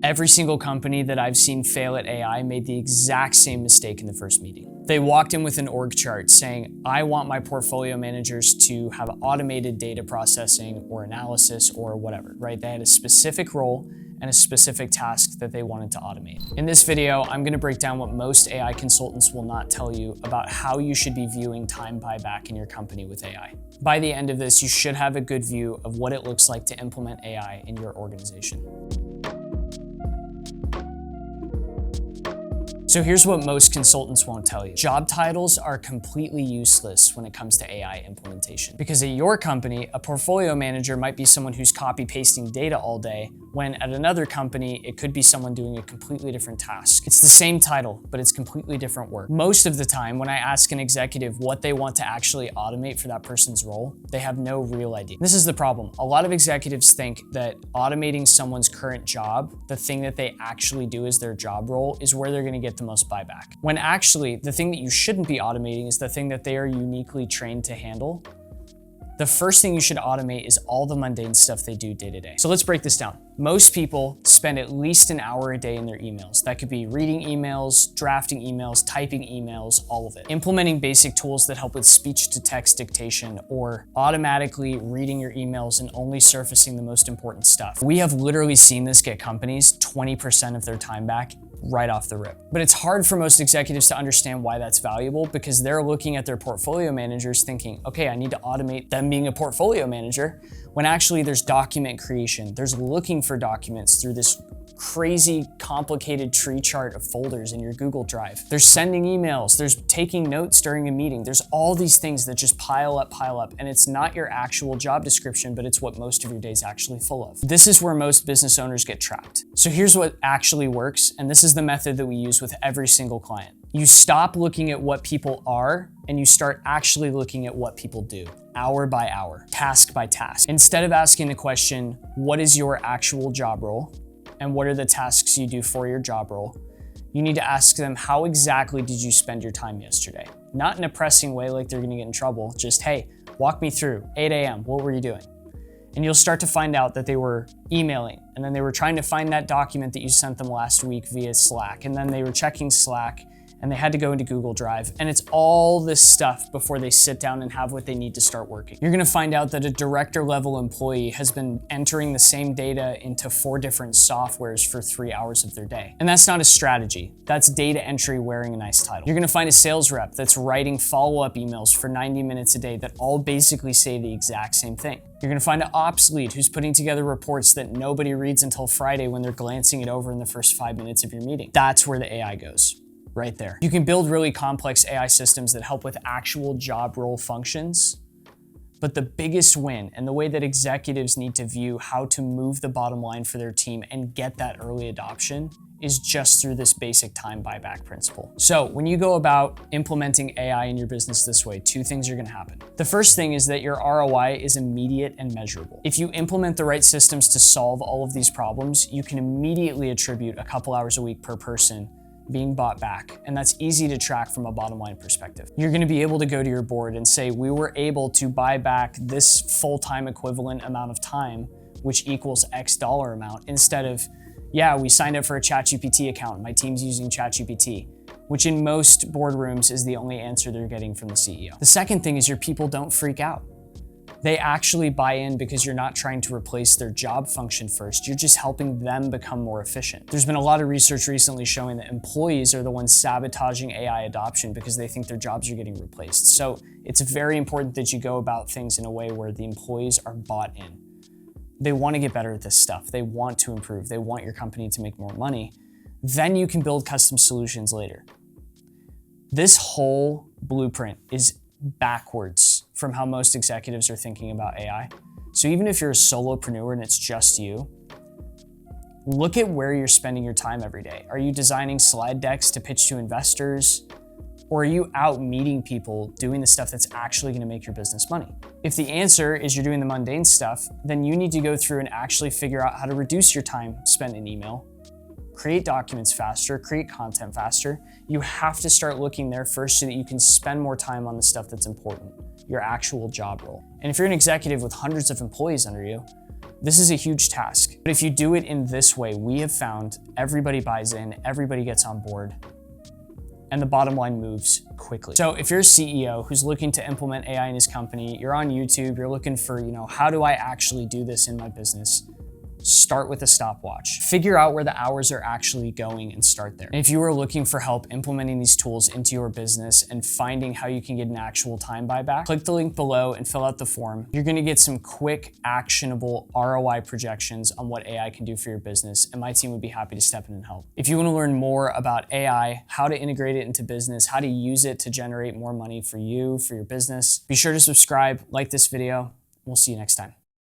Every single company that I've seen fail at AI made the exact same mistake in the first meeting. They walked in with an org chart saying, I want my portfolio managers to have automated data processing or analysis or whatever, right? They had a specific role and a specific task that they wanted to automate. In this video, I'm gonna break down what most AI consultants will not tell you about how you should be viewing time buyback in your company with AI. By the end of this, you should have a good view of what it looks like to implement AI in your organization. So here's what most consultants won't tell you. Job titles are completely useless when it comes to AI implementation. Because at your company, a portfolio manager might be someone who's copy pasting data all day, when at another company, it could be someone doing a completely different task. It's the same title, but it's completely different work. Most of the time, when I ask an executive what they want to actually automate for that person's role, they have no real idea. This is the problem. A lot of executives think that automating someone's current job, the thing that they actually do as their job role, is where they're gonna get the most buyback. When actually, the thing that you shouldn't be automating is the thing that they are uniquely trained to handle. The first thing you should automate is all the mundane stuff they do day to day. So let's break this down. Most people spend at least an hour a day in their emails. That could be reading emails, drafting emails, typing emails, all of it. Implementing basic tools that help with speech-to-text dictation or automatically reading your emails and only surfacing the most important stuff. We have literally seen this get companies 20% of their time back right off the rip. But it's hard for most executives to understand why that's valuable because they're looking at their portfolio managers thinking, okay, I need to automate them being a portfolio manager, when actually there's document creation. There's looking for documents through this crazy, complicated tree chart of folders in your Google Drive. There's sending emails, there's taking notes during a meeting. There's all these things that just pile up, and it's not your actual job description, but it's what most of your day's actually full of. This is where most business owners get trapped. So here's what actually works, and this is the method that we use with every single client. You stop looking at what people are, and you start actually looking at what people do, hour by hour, task by task. Instead of asking the question, what is your actual job role? And what are the tasks you do for your job role? You need to ask them, how exactly did you spend your time yesterday? Not in a pressing way like they're gonna get in trouble, just, hey, walk me through, 8 a.m., what were you doing? And you'll start to find out that they were emailing, and then they were trying to find that document that you sent them last week via Slack, and then they were checking Slack, and they had to go into Google Drive, and it's all this stuff before they sit down and have what they need to start working. You're gonna find out that a director level employee has been entering the same data into 4 different softwares for 3 hours of their day. And that's not a strategy, that's data entry wearing a nice title. You're gonna find a sales rep that's writing follow-up emails for 90 minutes a day that all basically say the exact same thing. You're gonna find an ops lead who's putting together reports that nobody reads until Friday when they're glancing it over in the first 5 minutes of your meeting. That's where the AI goes. Right there. You can build really complex AI systems that help with actual job role functions, but the biggest win and the way that executives need to view how to move the bottom line for their team and get that early adoption is just through this basic time buyback principle. So when you go about implementing AI in your business this way, 2 things are gonna happen. The first thing is that your ROI is immediate and measurable. If you implement the right systems to solve all of these problems, you can immediately attribute a couple hours a week per person being bought back, and that's easy to track from a bottom line perspective. You're gonna be able to go to your board and say, we were able to buy back this full-time equivalent amount of time, which equals X dollar amount, instead of, yeah, we signed up for a ChatGPT account, my team's using ChatGPT, which in most boardrooms is the only answer they're getting from the CEO. The second thing is your people don't freak out. They actually buy in because you're not trying to replace their job function first. You're just helping them become more efficient. There's been a lot of research recently showing that employees are the ones sabotaging AI adoption because they think their jobs are getting replaced. So it's very important that you go about things in a way where the employees are bought in. They want to get better at this stuff. They want to improve. They want your company to make more money. Then you can build custom solutions later. This whole blueprint is backwards from how most executives are thinking about AI. So even if you're a solopreneur and it's just you, look at where you're spending your time every day. Are you designing slide decks to pitch to investors? Or are you out meeting people doing the stuff that's actually gonna make your business money? If the answer is you're doing the mundane stuff, then you need to go through and actually figure out how to reduce your time spent in email, create documents faster, create content faster. You have to start looking there first so that you can spend more time on the stuff that's important, your actual job role. And if you're an executive with hundreds of employees under you, This is a huge task. But if you do it in this way, we have found everybody buys in, everybody gets on board, and the bottom line moves quickly. So if you're a CEO who's looking to implement AI in his company, you're on YouTube, you're looking for, how do I actually do this in my business? Start with a stopwatch. Figure out where the hours are actually going and start there. And if you are looking for help implementing these tools into your business and finding how you can get an actual time buyback, click the link below and fill out the form. You're gonna get some quick, actionable ROI projections on what AI can do for your business, and my team would be happy to step in and help. If you wanna learn more about AI, how to integrate it into business, how to use it to generate more money for you, for your business, be sure to subscribe, like this video. We'll see you next time.